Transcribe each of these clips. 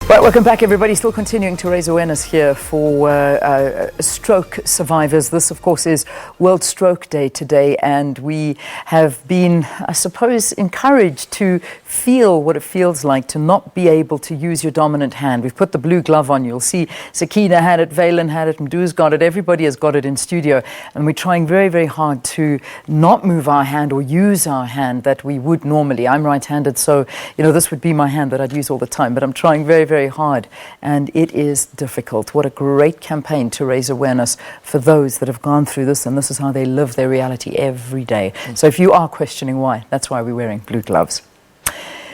Right, welcome back everybody. Still continuing to raise awareness here for stroke survivors. This of course is World Stroke Day today, and we have been, I suppose, encouraged to feel what it feels like to not be able to use your dominant hand. We've put the blue glove on. You'll see Sakina had it, Valen had it, Mdu's got it, everybody has got it in studio, and we're trying very, very hard to not move our hand or use our hand that we would normally. I'm right-handed, so this would be my hand that I'd use all the time, but I'm trying very, very hard, and it is difficult. What a great campaign to raise awareness for those that have gone through this, and this is how they live their reality every day. So if you are questioning why, that's why we're wearing blue gloves.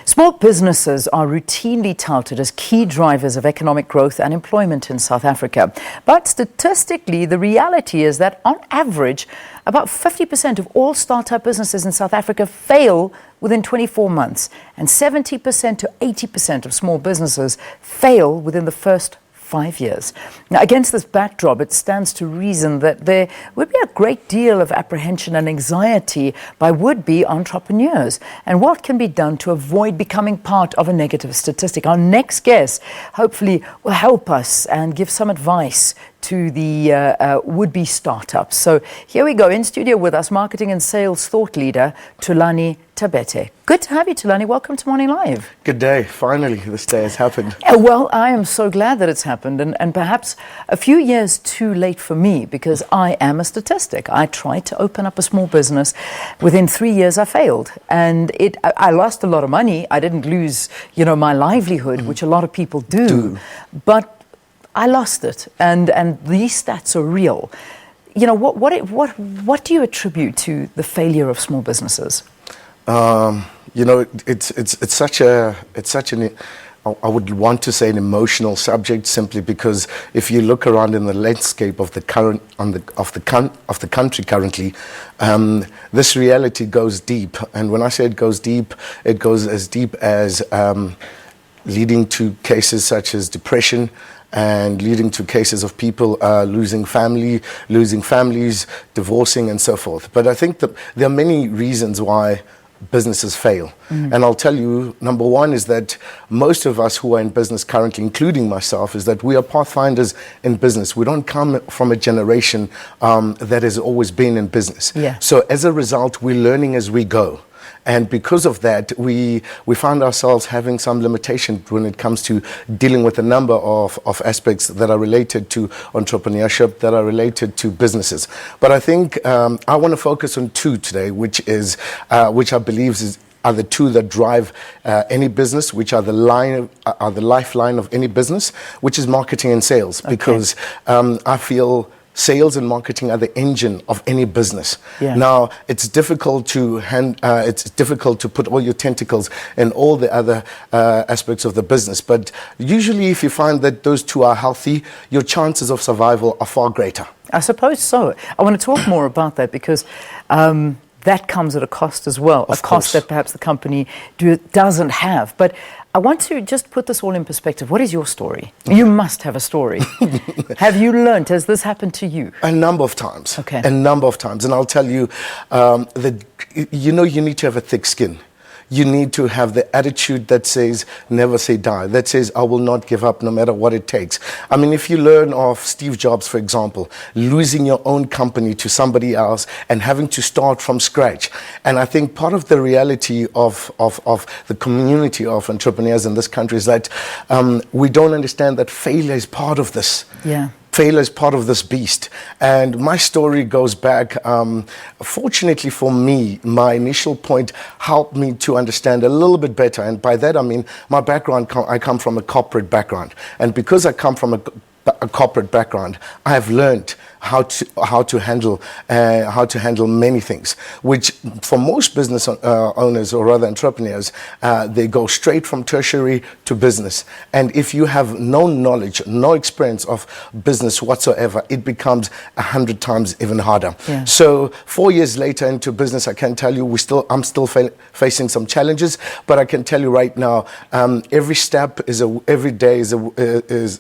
Small businesses are routinely touted as key drivers of economic growth and employment in South Africa. But statistically, the reality is that on average, about 50% of all startup businesses in South Africa fail within 24 months, and 70% to 80% of small businesses fail within the first 5 years. Now, against this backdrop, it stands to reason that there would be a great deal of apprehension and anxiety by would-be entrepreneurs. And what can be done to avoid becoming part of a negative statistic? Our next guest hopefully will help us and give some advice to the would-be startups. So here we go, in studio with us, marketing and sales thought leader, Thulani Thabethe. Good to have you, Thulani. Welcome to Morning Live. Good day. Finally, this day has happened. Well, I am so glad that it's happened, and perhaps a few years too late for me, because I am a statistic. I tried to open up a small business. Within 3 years, I failed. And I lost a lot of money. I didn't lose, my livelihood, which a lot of people do. But I lost it, and these stats are real. What do you attribute to the failure of small businesses? It's such an I would want to say an emotional subject, simply because if you look around in the landscape of the country currently, this reality goes deep. And when I say it goes deep, it goes as deep as leading to cases such as depression, and leading to cases of people losing families, divorcing, and so forth. But I think that there are many reasons why businesses fail. And I'll tell you, number one is that most of us who are in business currently, including myself, is that we are pathfinders in business. We don't come from a generation that has always been in business. Yeah. So as a result, we're learning as we go. And because of that, we find ourselves having some limitation when it comes to dealing with a number of aspects that are related to entrepreneurship, that are related to businesses. But I think I want to focus on two today, which I believe are the two that drive any business, which are the lifeline of any business, which is marketing and sales. Okay. Because I feel sales and marketing are the engine of any business. Yeah. Now, it's difficult to put all your tentacles in all the other aspects of the business. But usually, if you find that those two are healthy, your chances of survival are far greater. I suppose so. I want to talk more about that, because that comes at a cost as well, a cost that perhaps the company doesn't have. But I want to just put this all in perspective. What is your story? You must have a story. Have you learned? Has this happened to you? A number of times. Okay. A number of times. And I'll tell you, that you need to have a thick skin. You need to have the attitude that says, never say die, that says, I will not give up no matter what it takes. I mean, if you learn of Steve Jobs, for example, losing your own company to somebody else and having to start from scratch. And I think part of the reality of the community of entrepreneurs in this country is that we don't understand that failure is part of this. Yeah. Failure is part of this beast. And my story goes back, fortunately for me, my initial point helped me to understand a little bit better. And by that, I mean, my background, I come from a corporate background. And because I come from a corporate background, I have learned how to handle many things, which for most business owners, or rather entrepreneurs, they go straight from tertiary to business. And if you have no knowledge, no experience of business whatsoever, it becomes 100 times even harder. Yeah. So 4 years later into business, I can tell you I'm still facing some challenges, but I can tell you right now, every day is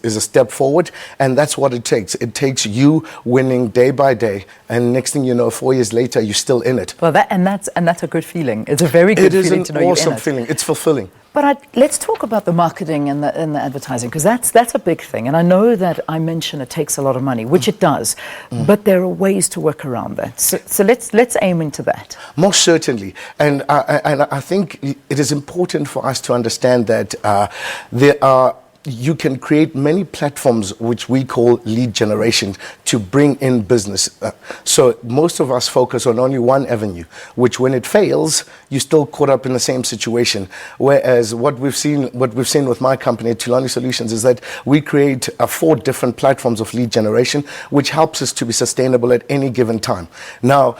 a step forward, And that's what it takes. It takes you winning day by day, and next thing you know, 4 years later, you're still in it. Well, that's a good feeling. It's a very good feeling to know you're in it. It is an awesome feeling. It's fulfilling. But let's talk about the marketing and the advertising, because that's a big thing. And I know that I mentioned it takes a lot of money, which it does, but there are ways to work around that. So let's aim into that. Most certainly. And I think it is important for us to understand that you can create many platforms which we call lead generation to bring in business. So most of us focus on only one avenue, which when it fails, you're still caught up in the same situation. Whereas what we've seen with my company, Thulani Solutions, is that we create 4 different platforms of lead generation, which helps us to be sustainable at any given time. Now,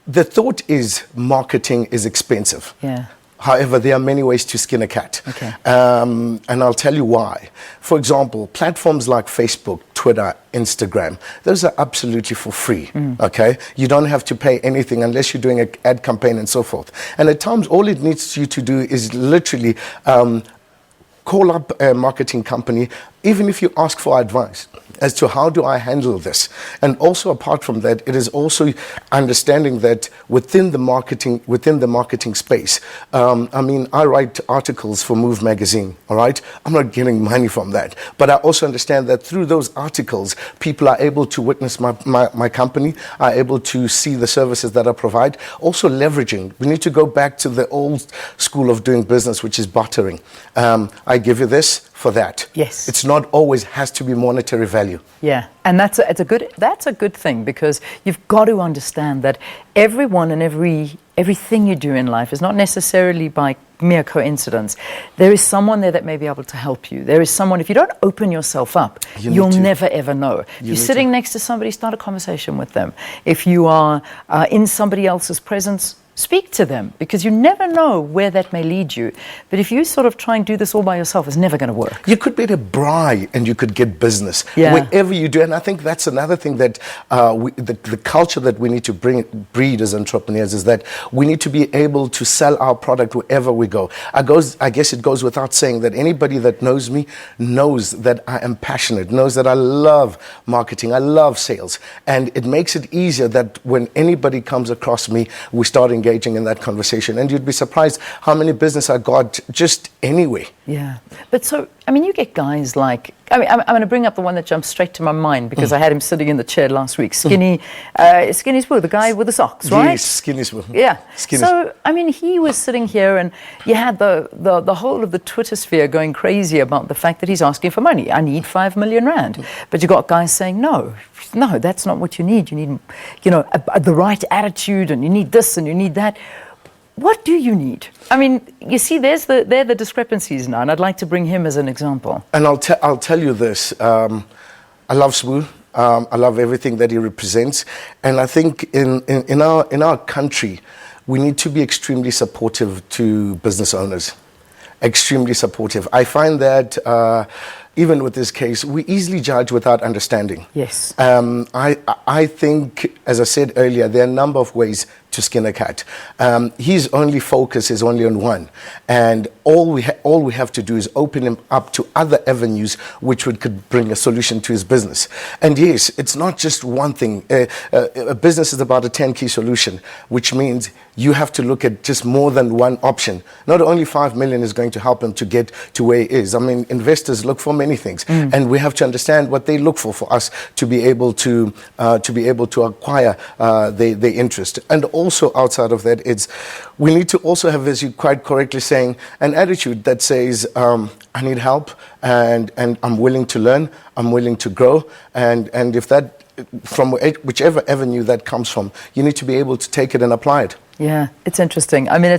the thought is marketing is expensive. Yeah. However, there are many ways to skin a cat. Okay. And I'll tell you why. For example, platforms like Facebook, Twitter, Instagram, those are absolutely for free, okay? You don't have to pay anything unless you're doing an ad campaign and so forth. And at times, all it needs you to do is literally call up a marketing company, even if you ask for advice as to how do I handle this. And also apart from that, it is also understanding that within the marketing space, I write articles for Move magazine, all right? I'm not getting money from that. But I also understand that through those articles, people are able to witness my company, are able to see the services that I provide. Also leveraging. We need to go back to the old school of doing business, which is bartering. I give you this for that. Yes. It's not always has to be monetary value. Yeah, and that's a good thing, because you've got to understand that everyone and everything you do in life is not necessarily by mere coincidence. There is someone there that may be able to help you. There is someone, if you don't open yourself up, you'll never ever know. You're sitting next to somebody, start a conversation with them. If you are in somebody else's presence, speak to them, because you never know where that may lead you. But if you sort of try and do this all by yourself, it's never going to work. You could be a braai and you could get business wherever you do. And I think that's another thing that the culture that we need to breed as entrepreneurs is that we need to be able to sell our product wherever we go. I guess it goes without saying that anybody that knows me knows that I am passionate, knows that I love marketing, I love sales. And it makes it easier that when anybody comes across me, we start engaging in that conversation, and you'd be surprised how many business I got just anyway. Yeah, but so, I mean, you get guys like, I'm going to bring up the one that jumps straight to my mind, because I had him sitting in the chair last week. Skinny Spoo, the guy with the socks, right? Yes, Skinny Spoo. Yeah. So, I mean, he was sitting here, and you had the whole of the Twitter sphere going crazy about the fact that he's asking for money. I need 5 million rand. But you got guys saying, no, that's not what you need. You need, the right attitude, and you need this, and you need that. What do you need? I mean, you see, there are the discrepancies now, and I'd like to bring him as an example. And I'll tell you this. I love Spoo. I love everything that he represents. And I think in our country, we need to be extremely supportive to business owners. Extremely supportive. I find that even with this case, we easily judge without understanding. Yes. I think, as I said earlier, there are a number of ways to skin a cat. His only focus is only on one, and all we have to do is open him up to other avenues which could bring a solution to his business. And yes, it's not just one thing. A business is about a 10-key solution, which means you have to look at just more than one option. Not only 5 million is going to help him to get to where he is. I mean, investors look for many things, and we have to understand what they look for us to be able to acquire their interest. And also outside of that, we need to also have, as you quite correctly saying, an attitude that says, I need help, and I'm willing to learn, I'm willing to grow, and if that, from whichever avenue that comes from, you need to be able to take it and apply it. Yeah, it's interesting. I mean,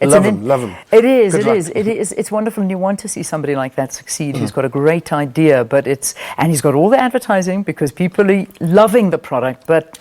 love him. It is. It's wonderful, and you want to see somebody like that succeed. Who's got a great idea, and he's got all the advertising because people are loving the product. But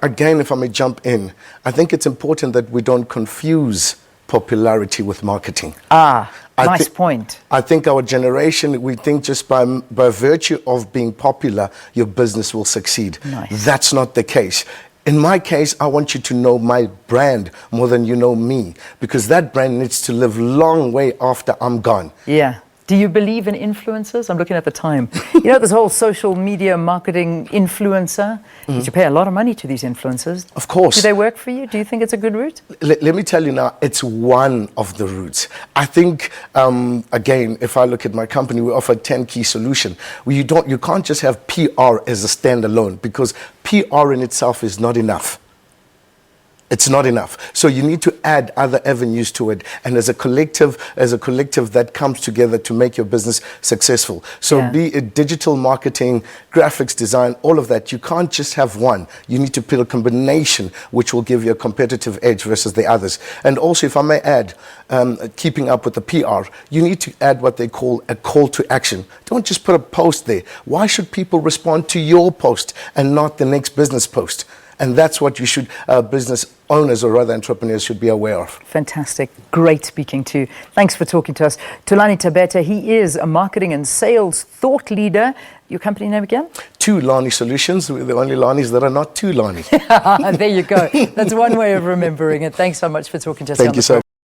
again, if I may jump in, I think it's important that we don't confuse popularity with marketing. Nice point. I think our generation, we think just by virtue of being popular, your business will succeed. Nice. That's not the case. In my case, I want you to know my brand more than you know me, because that brand needs to live long way after I'm gone. Yeah. Do you believe in influencers? I'm looking at the time. You know, this whole social media marketing influencer, you pay a lot of money to these influencers. Of course. Do they work for you? Do you think it's a good route? Let me tell you now, it's one of the routes. I think, again, if I look at my company, we offer a 10-key solution. Where you can't just have PR as a standalone, because PR in itself is not enough. It's not enough. So you need to add other avenues to it. And as a collective that comes together to make your business successful. So be it digital marketing, graphics design, all of that, you can't just have one. You need to build a combination which will give you a competitive edge versus the others. And also, if I may add, keeping up with the PR, you need to add what they call a call to action. Don't just put a post there. Why should people respond to your post and not the next business post? And that's what you should, business owners or rather entrepreneurs should be aware of. Fantastic. Great speaking to you. Thanks for talking to us. Thulani Thabethe, he is a marketing and sales thought leader. Your company name again? Thulani Solutions. We're the only Lanis that are not Thulani. There you go. That's one way of remembering it. Thanks so much for talking to us. Thank you so much.